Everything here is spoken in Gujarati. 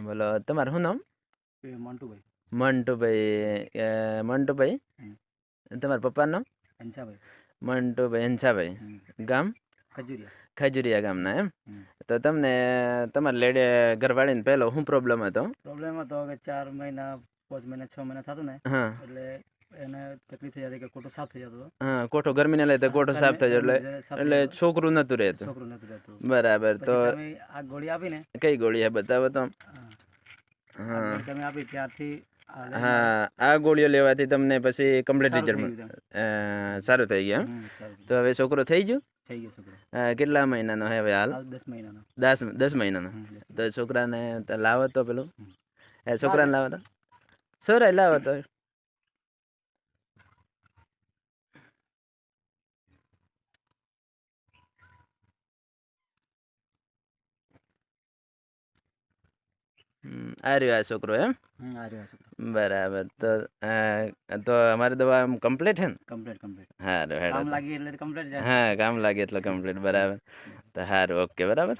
બોલો તમારું શું નામ? મંટુભાઈ. મંટુભાઈ. મંટુભાઈ, તમારા પપ્પાનું નામ? હંસાભાઈ. મંટુભાઈ હંસાભાઈ. ગામ? ખજુરિયા. ખજુરિયા ગામના એમ. તો તમને તમારા લેડે ઘરવાળીને પહેલો શું પ્રોબ્લેમ હતો? પ્રોબ્લેમ હતો કે 4 મહિના 5 મહિના 6 મહિના થતું ને હા એટલે એને તકલીફ થઈ જતી કે કોઠો સાફ થઈ જતો. હા, કોઠો ગરમીને લઈ તો કોઠો સાફ થઈ જાય એટલે છોકરું નતું રહેતું. છોકરું નતું રહેતું. બરાબર. તો તમે આ ગોળી આપીને, કઈ ગોળી હે બતાવો તો. હા, તમે આપી ત્યારથી હા, આ ગોળીઓ લેવાથી તમને પછી કમ્પ્લીટ રિઝલ્ટ સારું થઈ ગયું. તો હવે છોકરો થઈ ગયો? થઈ ગયો છોકરો. કેટલા મહિનાનો હે હવે હાલ? 10 મહિનાનો. 10 મહિનાનો. તો છોકરાને લાવો તો પેલું છોકરાને લાવો તો સોરાય લાવો તો. આ રહ્યો આ છોકરો એમ. બરાબર. તો અમારી દવા કમ્પ્લીટ હે ને? કમ્પ્લીટ. સારું હેડો. કામ લાગી એટલે કમ્પ્લીટ. હા, કામ લાગે એટલે કમ્પ્લીટ. બરાબર. તો સારું, ઓકે. બરાબર.